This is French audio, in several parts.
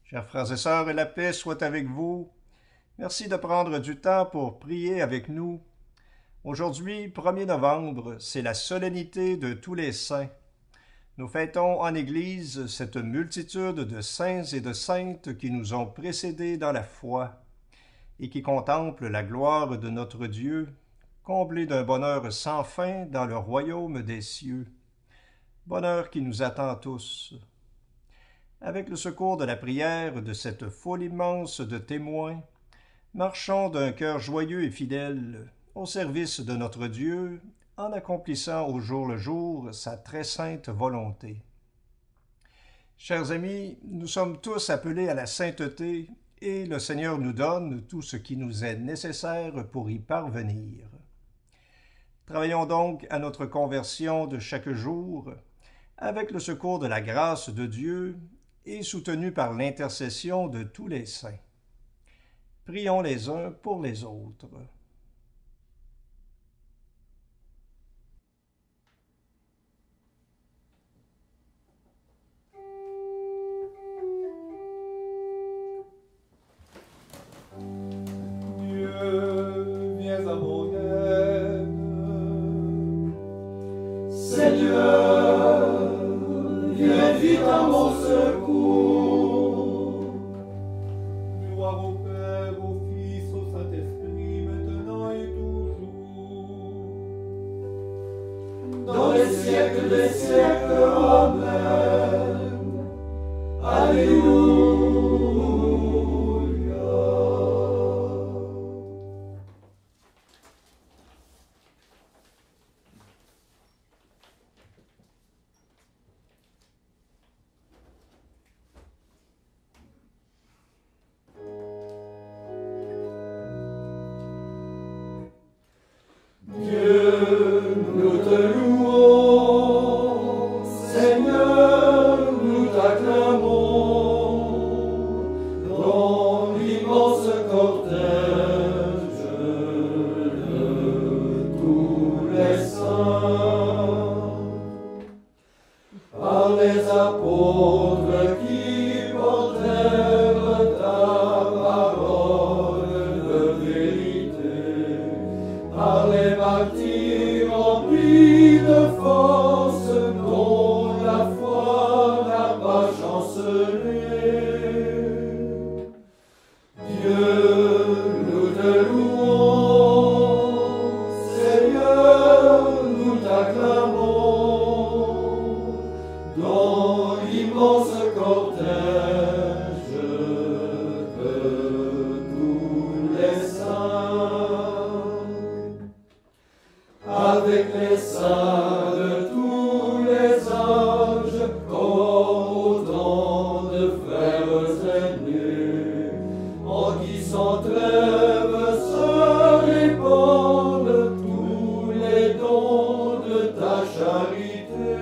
Chers frères et sœurs, la paix soit avec vous. Merci de prendre du temps pour prier avec nous. Aujourd'hui, 1er novembre, c'est la solennité de tous les saints. Nous fêtons en Église cette multitude de saints et de saintes qui nous ont précédés dans la foi et qui contemplent la gloire de notre Dieu, comblés d'un bonheur sans fin dans le royaume des cieux. Bonheur qui nous attend tous. Avec le secours de la prière de cette foule immense de témoins, marchons d'un cœur joyeux et fidèle au service de notre Dieu, en accomplissant au jour le jour sa très sainte volonté. Chers amis, nous sommes tous appelés à la sainteté et le Seigneur nous donne tout ce qui nous est nécessaire pour y parvenir. Travaillons donc à notre conversion de chaque jour avec le secours de la grâce de Dieu et soutenus par l'intercession de tous les saints. Prions les uns pour les autres. Dieu, viens à mon aide. Seigneur, viens vite à mon secours. Gloire au Père, au Fils, au Saint-Esprit, maintenant et toujours. Dans les siècles des siècles, Amen. Alléluia. Dieu, nous te louons, Seigneur, nous t'acclamons, dans l'immense cortège de tous les saints, par les apôtres qui portèrent ta parole de vérité, par les martyrs remplis de force dont la foi n'a pas chancelé. Dieu, nous te louons, Seigneur, nous t'acclamons, dans l'immense cortège de tous les saints. Avec les saints de tous les âges, autant de frères aînés, en qui sans trêve se répandent tous les dons de ta charité.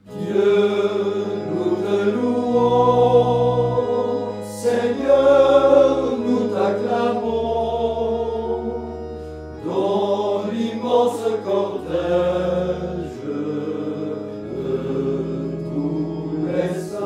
Dieu, nous te louons, Seigneur, nous t'acclamons, dans l'immense cortège de tous les saints.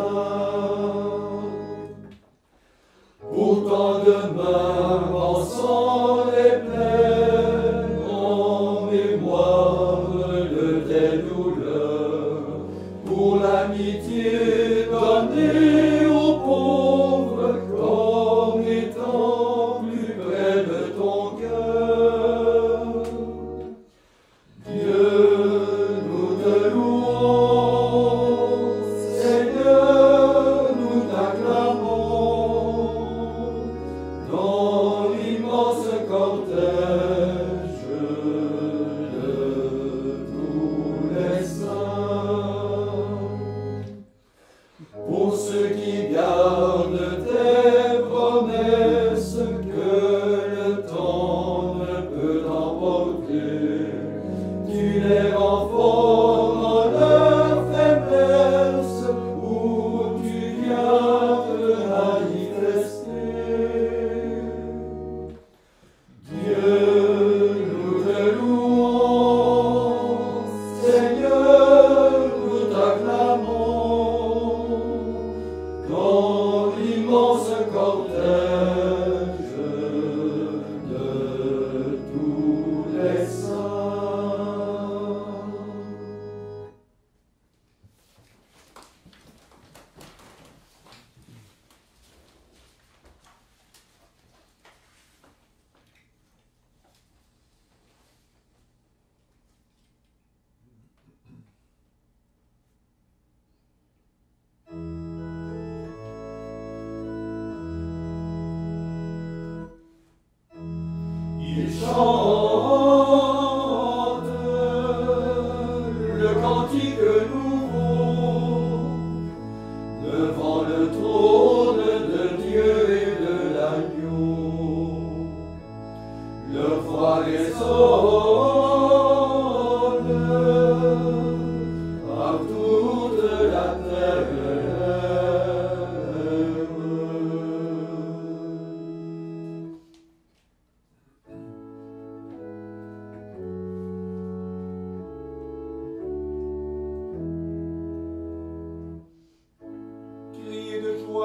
Pourtant demain, pensant les plaies, en mémoire de tes douleurs, pour l'amitié donnée aux pauvres, comme étant plus près de ton cœur. Dieu, nous te louons, Seigneur, nous t'acclamons, dans l'immense cortège de tous les saints. Pour ceux qui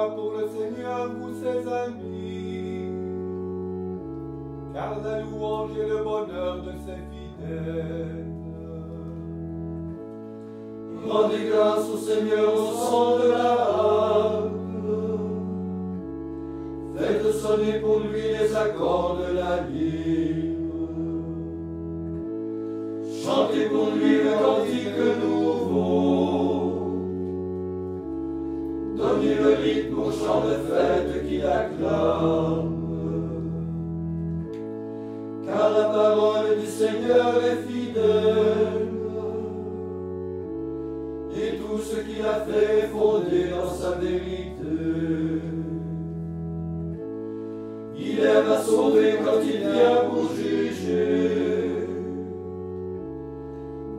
joie pour le Seigneur, vous ses amis, car la louange est le bonheur de ses fidèles. Rendez grâce au Seigneur au son de la harpe. Faites sonner pour lui les accords de la lyre. Chantez pour lui le cantique nouveau. Donnez le rythme au chant de fête qui l'acclame. Car la parole du Seigneur est fidèle. Et tout ce qu'il a fait est fondé dans sa vérité. Il aime à sauver quand il vient pour juger.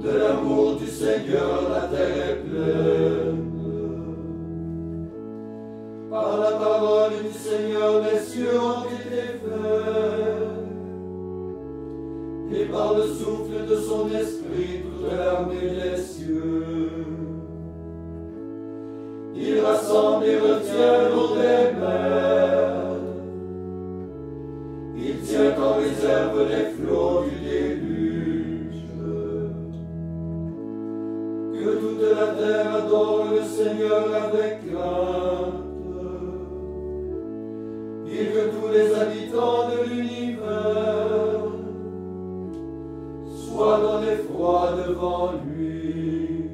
De l'amour du Seigneur, la terre est pleine. Par la parole du Seigneur, les cieux ont été faits. Et par le souffle de son esprit, toute l'armée des cieux. Il rassemble et retient l'eau des mers. Il tient en réserve les flots du déluge. Que toute la terre adore le Seigneur avec crainte. Et que tous les habitants de l'univers soient dans l'effroi devant lui.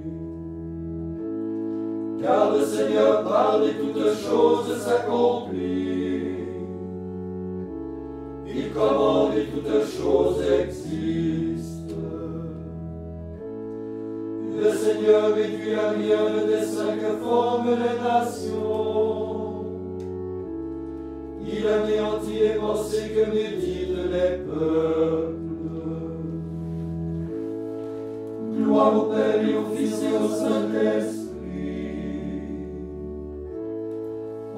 Car le Seigneur parle et toutes choses s'accomplissent. Il commande et toutes choses existent. Le Seigneur réduit à rien le dessein que forment les nations. Il anéantit les pensées que méditent les peuples. Gloire au Père et au Fils et au Saint-Esprit.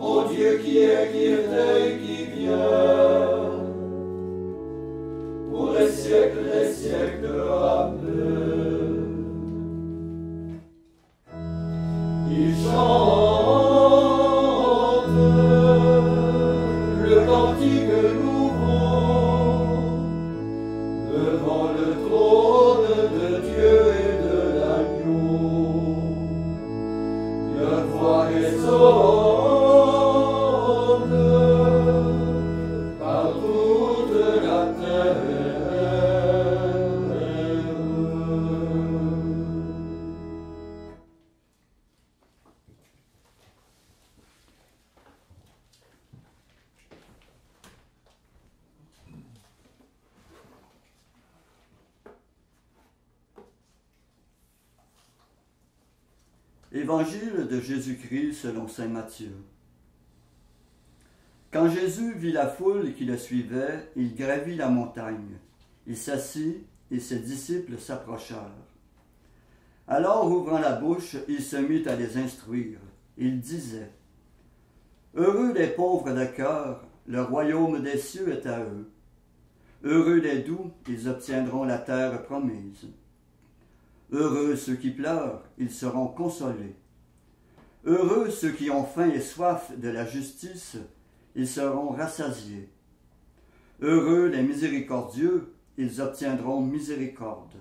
Ô Dieu qui était et qui vient, pour les siècles des siècles, Amen. Il chante le cantique nouveau devant le trône de Dieu et de l'agneau. Leur voix résonne par toute la terre. Évangile de Jésus-Christ selon saint Matthieu. Quand Jésus vit la foule qui le suivait, il gravit la montagne. Il s'assit et ses disciples s'approchèrent. Alors, ouvrant la bouche, il se mit à les instruire. Il disait : Heureux les pauvres de cœur, le royaume des cieux est à eux. Heureux les doux, ils obtiendront la terre promise. Heureux ceux qui pleurent, ils seront consolés. Heureux ceux qui ont faim et soif de la justice, ils seront rassasiés. Heureux les miséricordieux, ils obtiendront miséricorde.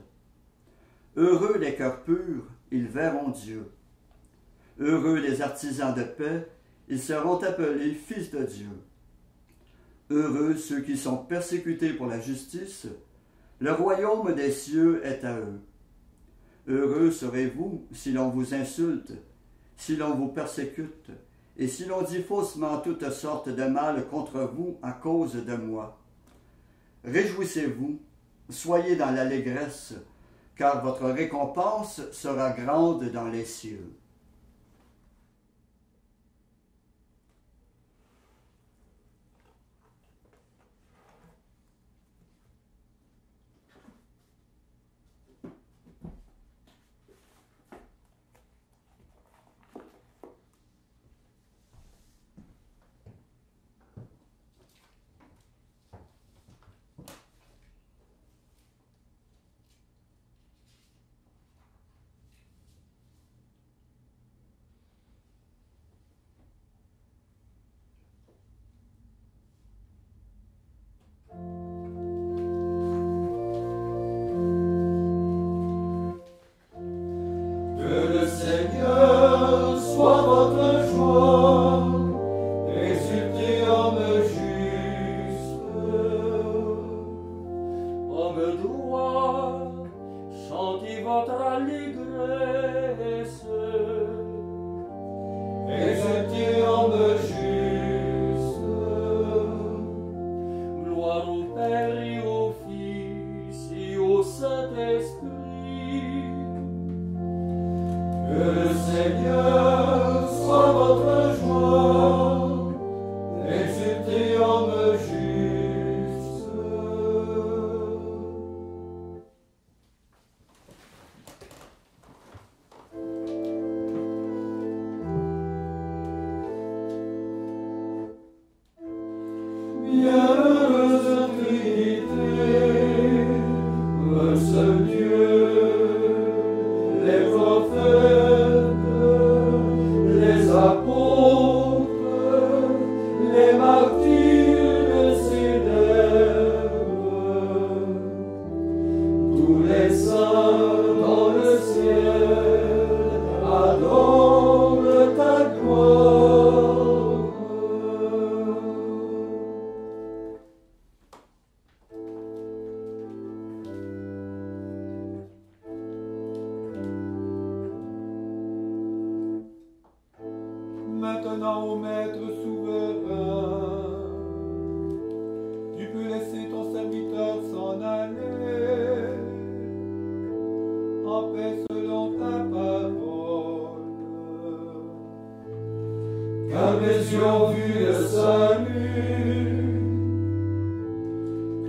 Heureux les cœurs purs, ils verront Dieu. Heureux les artisans de paix, ils seront appelés fils de Dieu. Heureux ceux qui sont persécutés pour la justice, le royaume des cieux est à eux. Heureux serez-vous si l'on vous insulte, si l'on vous persécute, et si l'on dit faussement toutes sortes de mal contre vous à cause de moi. Réjouissez-vous, soyez dans l'allégresse, car votre récompense sera grande dans les cieux. maintenant au Maître souverain. Tu peux laisser ton serviteur s'en aller, en paix selon ta parole. Car mes yeux ont vu le salut,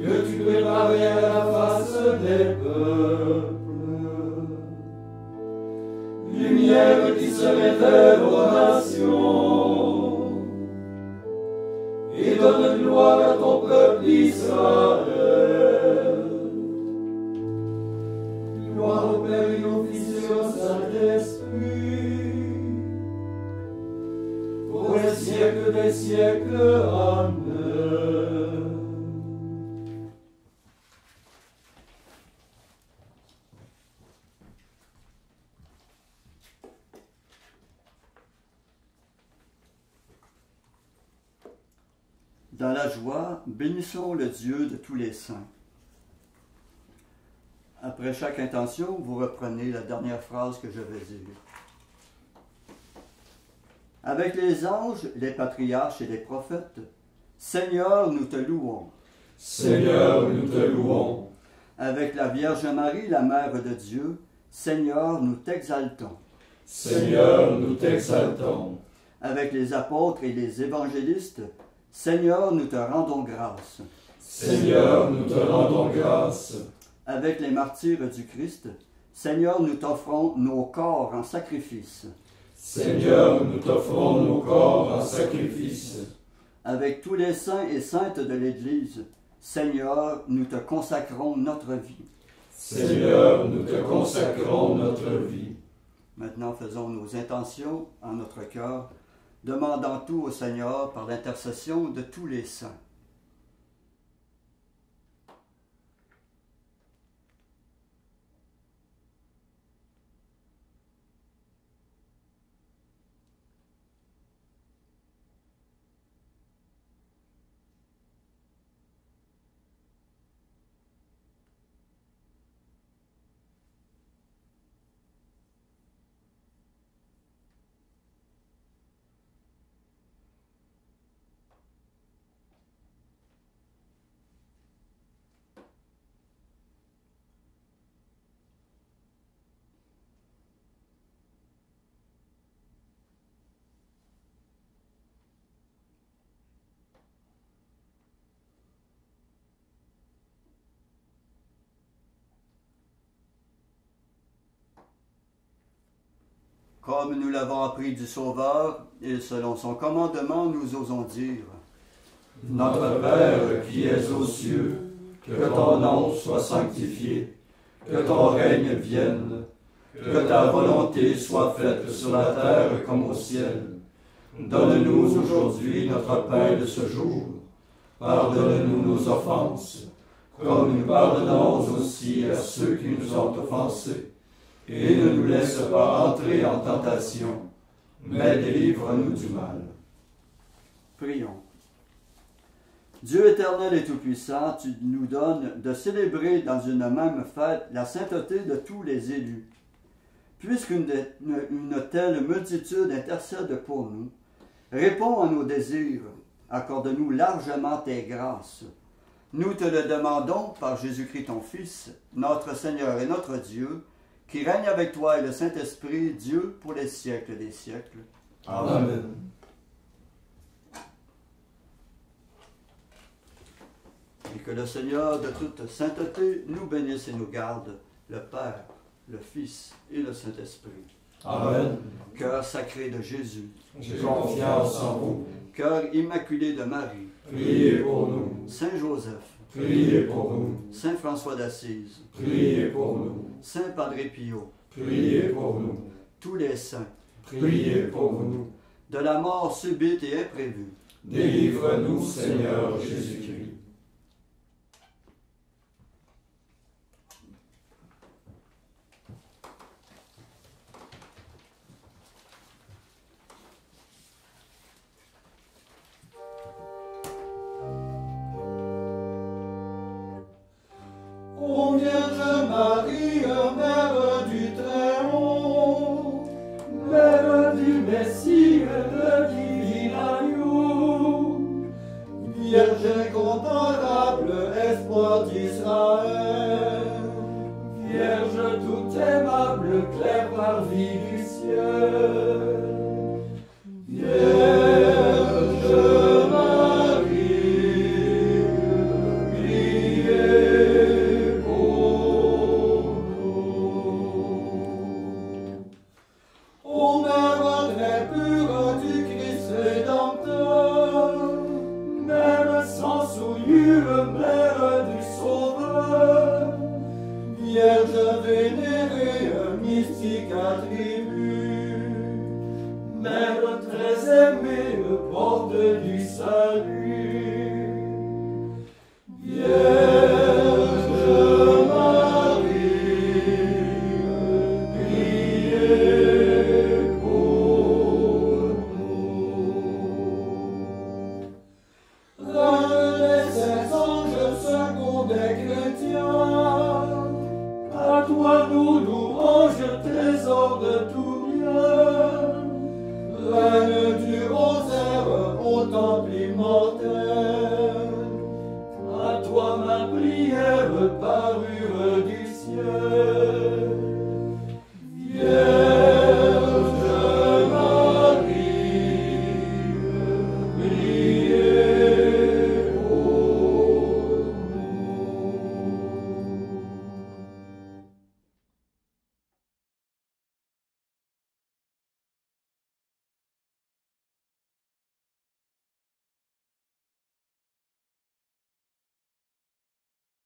que tu préparais à la face des peuples. Lumière qui se révèle aux nations, et donne gloire à ton peuple Israël. Gloire au Père et au Fils et au Saint-Esprit, pour les siècles des siècles. Amen. Dans la joie, bénissons le Dieu de tous les saints. Après chaque intention, vous reprenez la dernière phrase que je vais dire. Avec les anges, les patriarches et les prophètes, Seigneur, nous te louons. Seigneur, nous te louons. Avec la Vierge Marie, la Mère de Dieu, Seigneur, nous t'exaltons. Seigneur, nous t'exaltons. Avec les apôtres et les évangélistes, Seigneur, nous te rendons grâce. Seigneur, nous te rendons grâce. Avec les martyrs du Christ, Seigneur, nous t'offrons nos corps en sacrifice. Seigneur, nous t'offrons nos corps en sacrifice. Avec tous les saints et saintes de l'Église, Seigneur, nous te consacrons notre vie. Seigneur, nous te consacrons notre vie. Maintenant, faisons nos intentions en notre cœur, demandant tout au Seigneur par l'intercession de tous les saints. Comme nous l'avons appris du Sauveur, et selon son commandement, nous osons dire: Notre Père qui es aux cieux, que ton nom soit sanctifié, que ton règne vienne, que ta volonté soit faite sur la terre comme au ciel. Donne-nous aujourd'hui notre pain de ce jour. Pardonne-nous nos offenses, comme nous pardonnons aussi à ceux qui nous ont offensés. Et ne nous laisse pas entrer en tentation, mais délivre-nous du mal. Prions. Dieu éternel et tout-puissant, tu nous donnes de célébrer dans une même fête la sainteté de tous les élus. Puisqu'une telle multitude intercède pour nous, réponds à nos désirs, accorde-nous largement tes grâces. Nous te le demandons par Jésus-Christ ton Fils, notre Seigneur et notre Dieu, qui règne avec toi et le Saint-Esprit, Dieu, pour les siècles des siècles. Amen. Et que le Seigneur de toute sainteté nous bénisse et nous garde, le Père, le Fils et le Saint-Esprit. Amen. Cœur sacré de Jésus, J'ai confiance en vous. cœur immaculé de Marie, Priez pour nous. Saint Joseph, Priez pour nous. Saint François d'Assise, Priez pour nous. Saint Padre Pio, Priez pour nous. tous les saints, Priez pour nous. de la mort subite et imprévue, Délivre-nous, Seigneur Jésus-Christ. Ô Vierge Marie, Mère du Très-Haut, Mère du Messie et de Mère très aimée, porte du salut. Vierge Marie, priez pour nous. Reine des saints anges, second des chrétiens, à toi nous louanges, trésor de tout bien. Reine du rosaire, au temple immortel, à toi ma prière, parure du ciel.